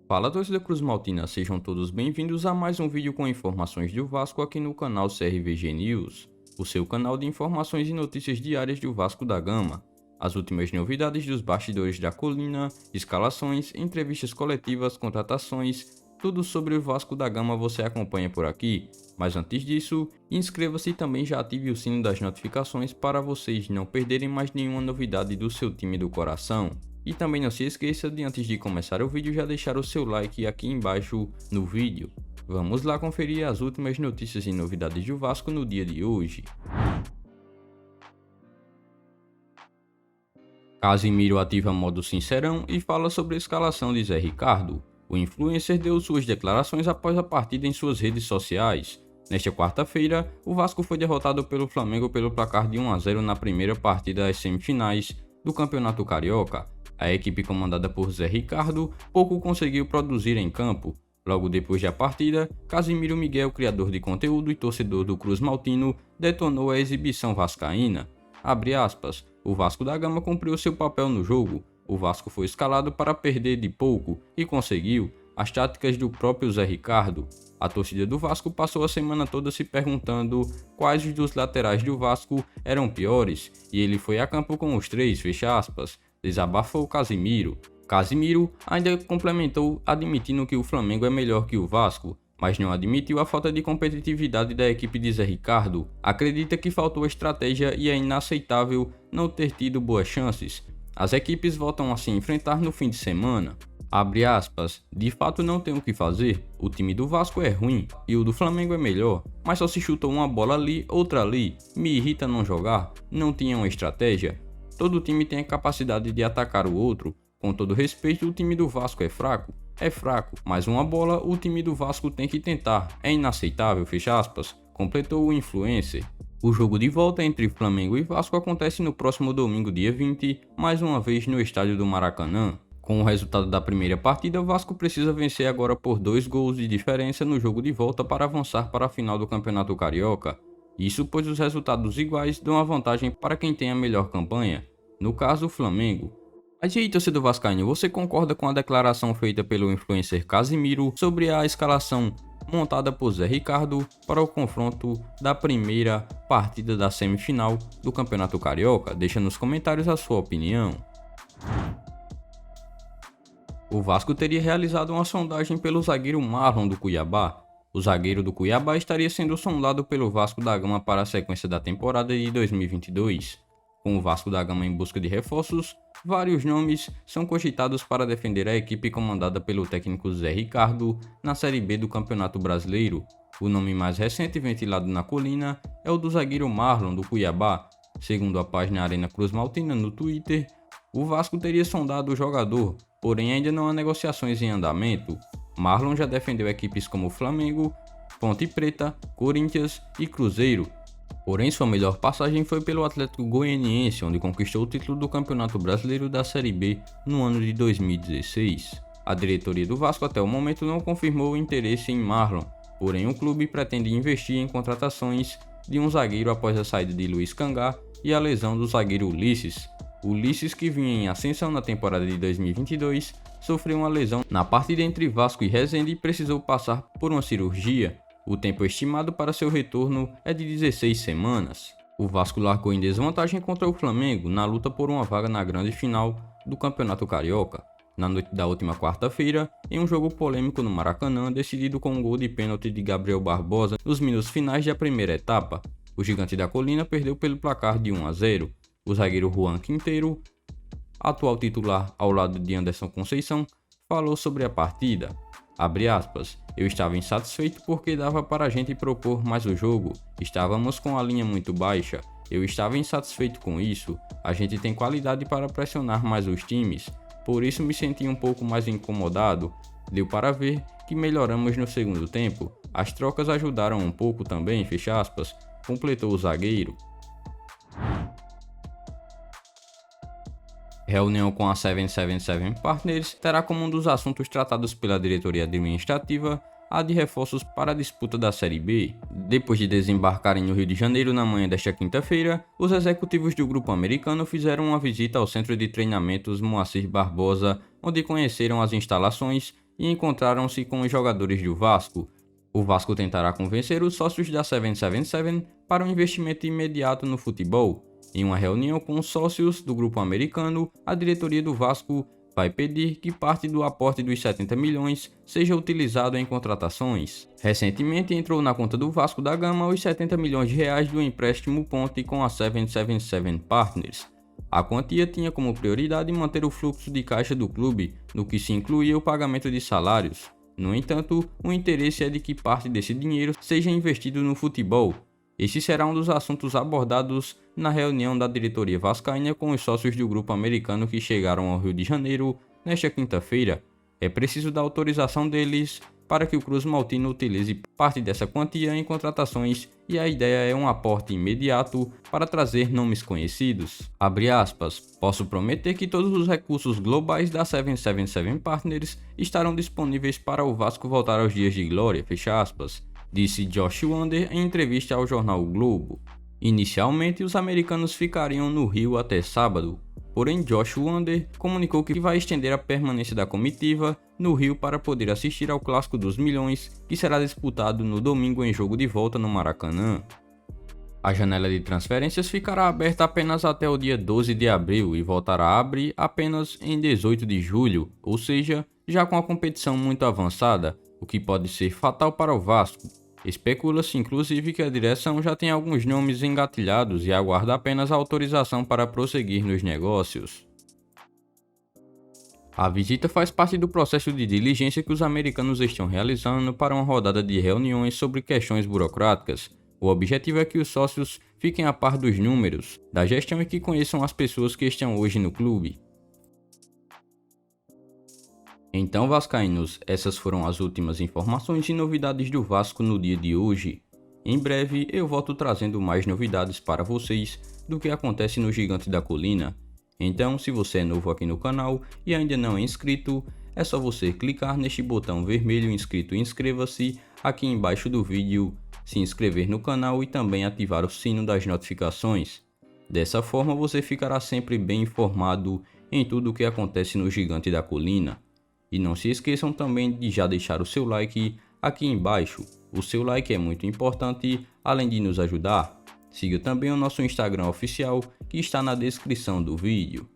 Fala, torcida Cruz Maltina, sejam todos bem-vindos a mais um vídeo com informações do Vasco aqui no canal CRVG News, o seu canal de informações e notícias diárias do Vasco da Gama. As últimas novidades dos bastidores da colina, escalações, entrevistas coletivas, contratações, tudo sobre o Vasco da Gama você acompanha por aqui. Mas antes disso, inscreva-se e também já ative o sino das notificações para vocês não perderem mais nenhuma novidade do seu time do coração. E também não se esqueça de, antes de começar o vídeo, já deixar o seu like aqui embaixo no vídeo. Vamos lá conferir as últimas notícias e novidades do Vasco no dia de hoje. Casimiro ativa modo sincerão e fala sobre a escalação de Zé Ricardo. O influencer deu suas declarações após a partida em suas redes sociais. Nesta quarta-feira, o Vasco foi derrotado pelo Flamengo pelo placar de 1 a 0 na primeira partida das semifinais do Campeonato Carioca. A equipe comandada por Zé Ricardo pouco conseguiu produzir em campo. Logo depois da partida, Casimiro Miguel, criador de conteúdo e torcedor do Cruz Maltino, detonou a exibição vascaína. Abre aspas, o Vasco da Gama cumpriu seu papel no jogo. O Vasco foi escalado para perder de pouco e conseguiu. As táticas do próprio Zé Ricardo. A torcida do Vasco passou a semana toda se perguntando quais dos laterais do Vasco eram piores, e ele foi a campo com os três, fecha aspas. Desabafou Casimiro. Casimiro ainda complementou admitindo que o Flamengo é melhor que o Vasco, mas não admitiu a falta de competitividade da equipe de Zé Ricardo. Acredita que faltou estratégia e é inaceitável não ter tido boas chances. As equipes voltam a se enfrentar no fim de semana. Abre aspas, de fato não tem o que fazer, o time do Vasco é ruim e o do Flamengo é melhor, mas só se chutou uma bola ali, outra ali, me irrita não jogar, não tinha uma estratégia. Todo time tem a capacidade de atacar o outro. Com todo respeito, o time do Vasco é fraco, mas uma bola o time do Vasco tem que tentar. É inaceitável, fecha aspas, completou o influencer. O jogo de volta entre Flamengo e Vasco acontece no próximo domingo, dia 20, mais uma vez no estádio do Maracanã. Com o resultado da primeira partida, o Vasco precisa vencer agora por 2 gols de diferença no jogo de volta para avançar para a final do Campeonato Carioca. Isso pois os resultados iguais dão a vantagem para quem tem a melhor campanha, no caso o Flamengo. Mas e aí, torcedor vascaíno, você concorda com a declaração feita pelo influencer Casimiro sobre a escalação montada por Zé Ricardo para o confronto da primeira partida da semifinal do Campeonato Carioca? Deixa nos comentários a sua opinião. O Vasco teria realizado uma sondagem pelo zagueiro Marlon do Cuiabá. O zagueiro do Cuiabá estaria sendo sondado pelo Vasco da Gama para a sequência da temporada de 2022. Com o Vasco da Gama em busca de reforços, vários nomes são cogitados para defender a equipe comandada pelo técnico Zé Ricardo na Série B do Campeonato Brasileiro. O nome mais recente ventilado na colina é o do zagueiro Marlon do Cuiabá. Segundo a página Arena Cruz Maltina no Twitter, o Vasco teria sondado o jogador, porém ainda não há negociações em andamento. Marlon já defendeu equipes como Flamengo, Ponte Preta, Corinthians e Cruzeiro. Porém, sua melhor passagem foi pelo Atlético Goianiense, onde conquistou o título do Campeonato Brasileiro da Série B no ano de 2016. A diretoria do Vasco até o momento não confirmou o interesse em Marlon, porém o clube pretende investir em contratações de um zagueiro após a saída de Luiz Cangá e a lesão do zagueiro Ulisses. Ulisses, que vinha em ascensão na temporada de 2022, sofreu uma lesão na partida entre Vasco e Resende e precisou passar por uma cirurgia. O tempo estimado para seu retorno é de 16 semanas. O Vasco largou em desvantagem contra o Flamengo na luta por uma vaga na grande final do Campeonato Carioca, na noite da última quarta-feira, em um jogo polêmico no Maracanã, decidido com um gol de pênalti de Gabriel Barbosa nos minutos finais da primeira etapa. O gigante da colina perdeu pelo placar de 1 a 0. O zagueiro Juan Quinteiro, atual titular ao lado de Anderson Conceição, falou sobre a partida. Abre aspas, eu estava insatisfeito porque dava para a gente propor mais o jogo, estávamos com a linha muito baixa, eu estava insatisfeito com isso, a gente tem qualidade para pressionar mais os times, por isso me senti um pouco mais incomodado, deu para ver que melhoramos no segundo tempo, as trocas ajudaram um pouco também, fecha aspas, completou o zagueiro. Reunião com a 777 Partners terá como um dos assuntos tratados pela diretoria administrativa a de reforços para a disputa da Série B. Depois de desembarcarem no Rio de Janeiro na manhã desta quinta-feira, os executivos do grupo americano fizeram uma visita ao centro de treinamentos Moacir Barbosa, onde conheceram as instalações e encontraram-se com os jogadores do Vasco. O Vasco tentará convencer os sócios da 777 para um investimento imediato no futebol. Em uma reunião com os sócios do grupo americano, a diretoria do Vasco vai pedir que parte do aporte dos 70 milhões seja utilizado em contratações. Recentemente entrou na conta do Vasco da Gama os 70 milhões de reais do empréstimo ponte com a 777 Partners. A quantia tinha como prioridade manter o fluxo de caixa do clube, no que se incluía o pagamento de salários. No entanto, o interesse é de que parte desse dinheiro seja investido no futebol. Este será um dos assuntos abordados na reunião da diretoria vascaína com os sócios do grupo americano que chegaram ao Rio de Janeiro nesta quinta-feira. É preciso da autorização deles para que o Cruz Maltino utilize parte dessa quantia em contratações e a ideia é um aporte imediato para trazer nomes conhecidos. Abre aspas, posso prometer que todos os recursos globais da 777 Partners estarão disponíveis para o Vasco voltar aos dias de glória, fecha aspas, disse Josh Wander em entrevista ao jornal o Globo. Inicialmente, os americanos ficariam no Rio até sábado, porém Josh Wander comunicou que vai estender a permanência da comitiva no Rio para poder assistir ao Clássico dos Milhões, que será disputado no domingo em jogo de volta no Maracanã. A janela de transferências ficará aberta apenas até o dia 12 de abril e voltará a abrir apenas em 18 de julho, ou seja, já com a competição muito avançada, o que pode ser fatal para o Vasco. Especula-se inclusive que a direção já tem alguns nomes engatilhados e aguarda apenas a autorização para prosseguir nos negócios. A visita faz parte do processo de diligência que os americanos estão realizando para uma rodada de reuniões sobre questões burocráticas. O objetivo é que os sócios fiquem a par dos números da gestão e que conheçam as pessoas que estão hoje no clube. Então, vascaínos, essas foram as últimas informações e novidades do Vasco no dia de hoje. Em breve eu volto trazendo mais novidades para vocês do que acontece no Gigante da Colina. Então, se você é novo aqui no canal e ainda não é inscrito, é só você clicar neste botão vermelho inscrito e inscreva-se aqui embaixo do vídeo, se inscrever no canal e também ativar o sino das notificações. Dessa forma você ficará sempre bem informado em tudo o que acontece no Gigante da Colina. E não se esqueçam também de já deixar o seu like aqui embaixo. O seu like é muito importante, além de nos ajudar. Siga também o nosso Instagram oficial, que está na descrição do vídeo.